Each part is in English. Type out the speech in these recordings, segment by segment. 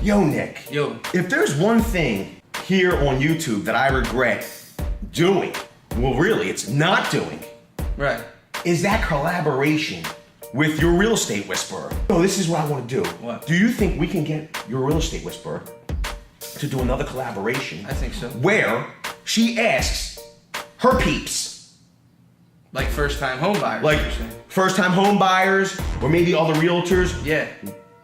Yo, Nick. Yo. If there's one thing here on YouTube that I regret doing, well, really, it's not doing. Right. Is that collaboration with your real estate whisperer. So this is what I want to do. What? Do you think we can get your real estate whisperer to do another collaboration? I think so. Where she asks her peeps. Like first-time home buyers. Like first-time home buyers or maybe other realtors. Yeah.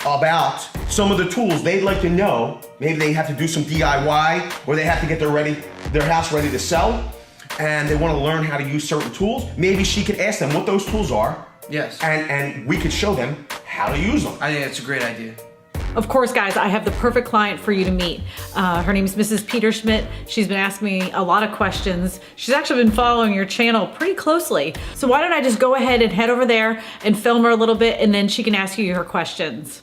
About some of the tools they'd like to know. Maybe they have to do some DIY or they have to get their house ready to sell and they want to learn how to use certain tools. Maybe she could ask them what those tools are. Yes. And we could show them how to use them. I think that's a great idea. Of course, guys, I have the perfect client for you to meet. Her name is Mrs. Petershmitt. She's been asking me a lot of questions. She's actually been following your channel pretty closely. So why don't I just go ahead and head over there and film her a little bit and then she can ask you her questions.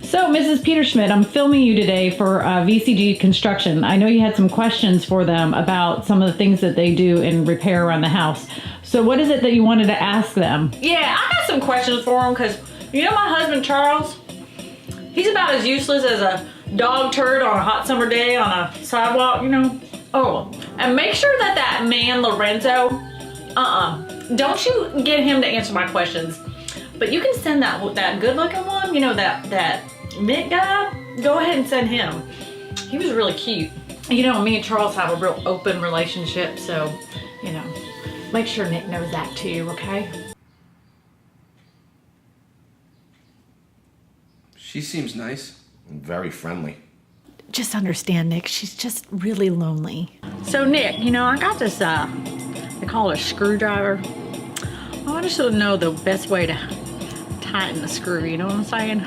So Mrs. Petershmitt, I'm filming you today for VCG Construction. I know you had some questions for them about some of the things that they do in repair around the house. So what is it that you wanted to ask them? Yeah, I got some questions for them because, you know, my husband Charles, he's about as useless as a dog turd on a hot summer day on a sidewalk, you know? Oh, and make sure that that man Lorenzo, don't you get him to answer my questions. But you can send that good looking one, you know, that Nick guy, go ahead and send him. He was really cute. You know, me and Charles have a real open relationship, so, you know, make sure Nick knows that too, okay? She seems nice. Very friendly. Just understand, Nick, she's just really lonely. So Nick, you know, I got this, they call it a screwdriver. I just want to know the best way to tighten the screw, you know what I'm saying?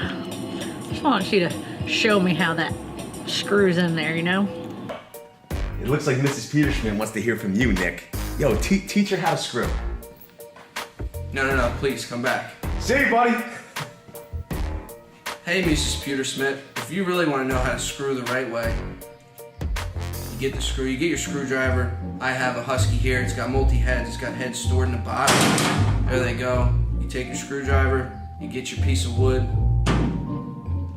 Just want you to show me how that screws in there, you know? It looks like Mrs. Petershmitt wants to hear from you, Nick. Yo, teach her how to screw. No, please come back. See you, buddy. Hey, Mrs. Petershmitt, if you really want to know how to screw the right way, you get the screw, you get your screwdriver. I have a Husky here, it's got multi-heads, it's got heads stored in the bottom. There they go. You take your screwdriver, you get your piece of wood.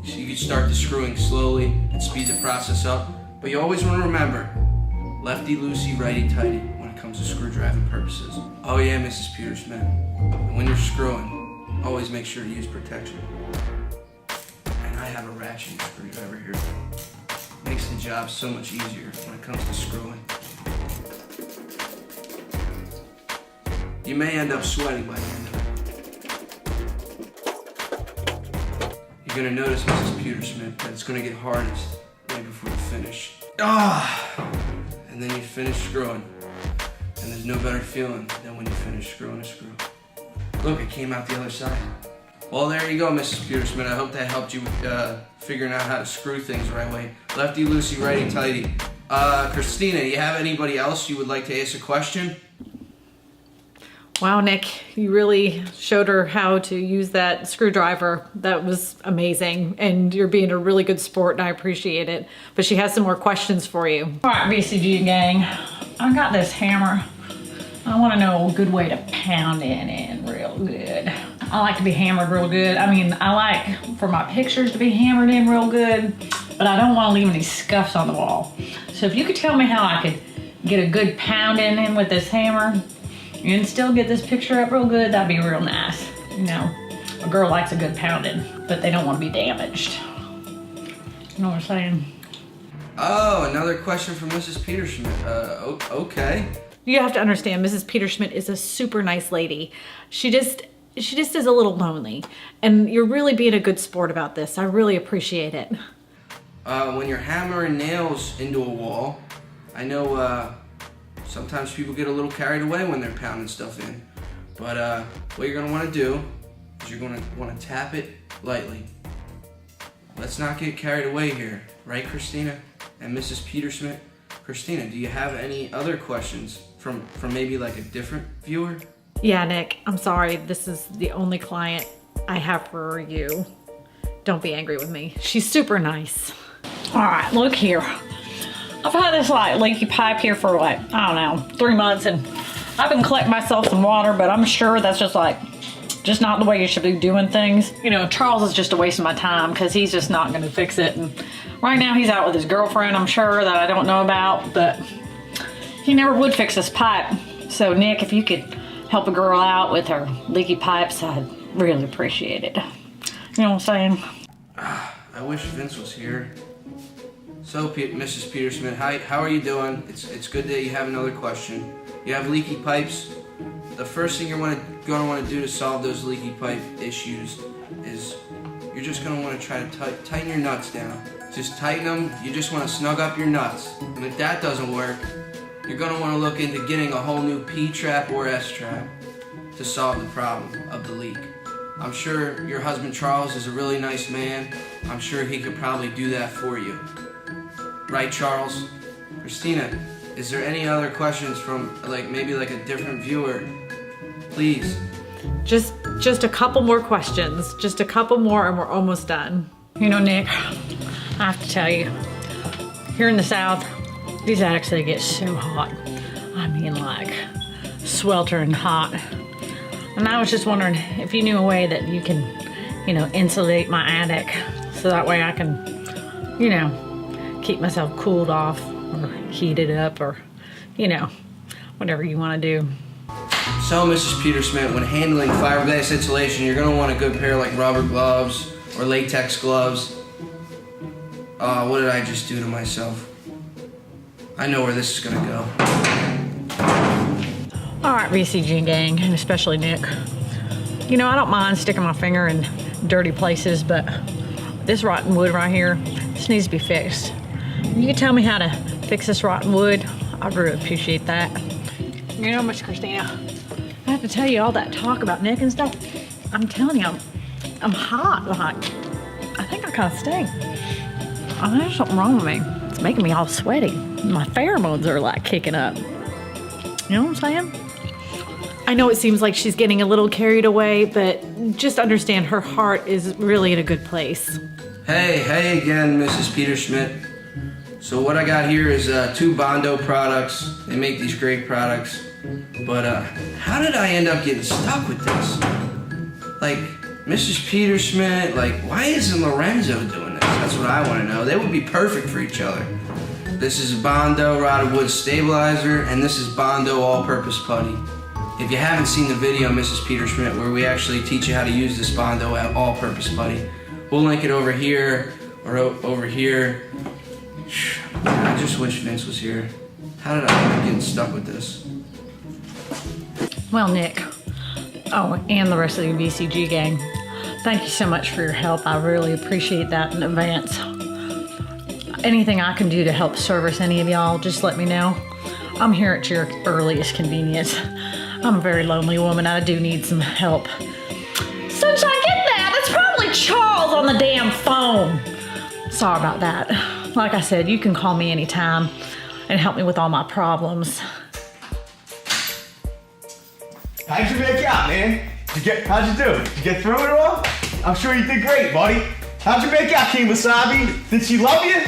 So you can start the screwing slowly and speed the process up. But you always want to remember, lefty-loosey, righty-tighty when it comes to screwdriving purposes. Oh yeah, Mrs. Petershmitt, and when you're screwing, always make sure to use protection. And I have a ratchet screwdriver here. Makes the job so much easier when it comes to screwing. You may end up sweating by the end of it. You're gonna notice, Mrs. Petershmitt, that it's gonna get hardest right before you finish. And then you finish screwing. And there's no better feeling than when you finish screwing a screw. Look, it came out the other side. Well, there you go, Mrs. Petershmitt. I hope that helped you with figuring out how to screw things the right way. Lefty-loosey, righty-tighty. Kristina, you have anybody else you would like to ask a question? Wow, Nick, you really showed her how to use that screwdriver. That was amazing. And you're being a really good sport and I appreciate it. But she has some more questions for you. All right, VCG gang, I got this hammer. I want to know a good way to pound it in real good. I like to be hammered real good. I mean, I like for my pictures to be hammered in real good, but I don't want to leave any scuffs on the wall. So if you could tell me how I could get a good pounding in with this hammer and still get this picture up real good, that'd be real nice. You know, a girl likes a good pounding, but they don't want to be damaged. You know what I'm saying? Oh, another question from Mrs. Petershmitt. Okay. You have to understand, Mrs. Petershmitt is a super nice lady. She just is a little lonely. And you're really being a good sport about this. I really appreciate it. When you're hammering nails into a wall, I know sometimes people get a little carried away when they're pounding stuff in. But what you're gonna wanna do is you're gonna wanna tap it lightly. Let's not get carried away here, right, Kristina and Mrs. Petershmitt? Kristina, do you have any other questions from maybe like a different viewer? Yeah, Nick, I'm sorry. This is the only client I have for you. Don't be angry with me. She's super nice. All right, look here. I've had this like leaky pipe here for like, I don't know, 3 months, and I've been collecting myself some water, but I'm sure that's just like just not the way you should be doing things. You know, Charles is just a waste of my time because he's just not going to fix it. And right now he's out with his girlfriend, I'm sure, that I don't know about, but he never would fix this pipe. So Nick, if you could help a girl out with her leaky pipes, I'd really appreciate it. You know what I'm saying? I wish Vince was here. So, Mrs. Petershmitt, how are you doing? It's good that you have another question. You have leaky pipes. The first thing you're going to want to do to solve those leaky pipe issues is you're just going to want to try to tighten your nuts down. Just tighten them. You just want to snug up your nuts. And if that doesn't work, you're going to want to look into getting a whole new P-trap or S-trap to solve the problem of the leak. I'm sure your husband Charles is a really nice man. I'm sure he could probably do that for you. Right, Charles? Kristina, is there any other questions from maybe a different viewer? Please. Just a couple more questions. Just a couple more and we're almost done. You know, Nick, I have to tell you, here in the South, these attics, they get so hot. I mean, like, sweltering hot. And I was just wondering if you knew a way that you can, you know, insulate my attic so that way I can, you know, keep myself cooled off or heated up or, you know, whatever you want to do. So, Mrs. Petershmitt, when handling fiberglass insulation, you're going to want a good pair of rubber gloves or latex gloves. What did I just do to myself? I know where this is going to go. All right, VCG gang, and especially Nick. You know, I don't mind sticking my finger in dirty places, but this rotten wood right here, this needs to be fixed. You can tell me how to fix this rotten wood, I'd really appreciate that. You know, Miss Kristina, I have to tell you all that talk about Nick and stuff. I'm telling you, I'm hot. Like, I think I kind of stink. I think there's something wrong with me. It's making me all sweaty. My pheromones are like kicking up. You know what I'm saying? I know it seems like she's getting a little carried away, but just understand her heart is really in a good place. Hey again, Mrs. Petershmitt. So what I got here is 2 Bondo products. They make these great products. But how did I end up getting stuck with this? Like, Mrs. Petershmitt, why isn't Lorenzo doing this? That's what I want to know. They would be perfect for each other. This is Bondo Rotted Wood Stabilizer, and this is Bondo All-Purpose Putty. If you haven't seen the video, Mrs. Petershmitt, where we actually teach you how to use this Bondo All-Purpose Putty, we'll link it over here or over here. I just wish Vince was here. How did I end up getting stuck with this? Well, Nick, and the rest of the VCG gang, thank you so much for your help. I really appreciate that in advance. Anything I can do to help service any of y'all, just let me know. I'm here at your earliest convenience. I'm a very lonely woman. I do need some help. Sunshine, get that! That's probably Charles on the damn phone. Sorry about that. Like I said, you can call me anytime and help me with all my problems. How'd you make out, man? How'd you do? Did you get through it all? I'm sure you did great, buddy. How'd you make out, King Wasabi? Did she love you?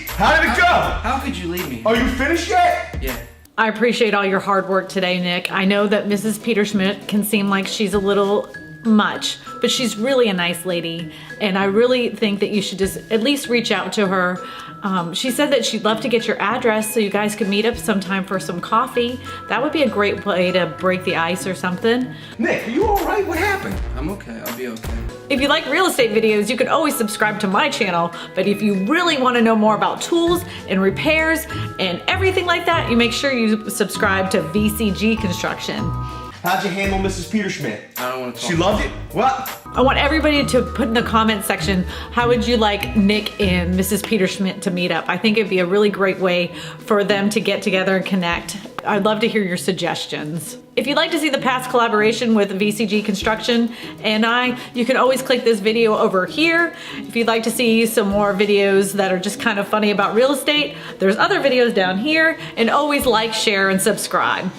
How did it go? How could you leave me? Are you finished yet? Yeah. I appreciate all your hard work today, Nick. I know that Mrs. Petershmitt can seem like she's a little much, but she's really a nice lady, and I really think that you should just at least reach out to her. She said that she'd love to get your address so you guys could meet up sometime for some coffee. That would be a great way to break the ice or something. Nick, are you all right? What happened? I'm okay. I'll be okay. If you like real estate videos, you can always subscribe to my channel, but if you really want to know more about tools and repairs and everything like that, you make sure you subscribe to VCG Construction. How'd you handle Mrs. Petershmitt? I don't want to talk. She loved it? What? I want everybody to put in the comment section, how would you like Nick and Mrs. Petershmitt to meet up? I think it'd be a really great way for them to get together and connect. I'd love to hear your suggestions. If you'd like to see the past collaboration with VCG Construction and you can always click this video over here. If you'd like to see some more videos that are just kind of funny about real estate, there's other videos down here, and always like, share, and subscribe.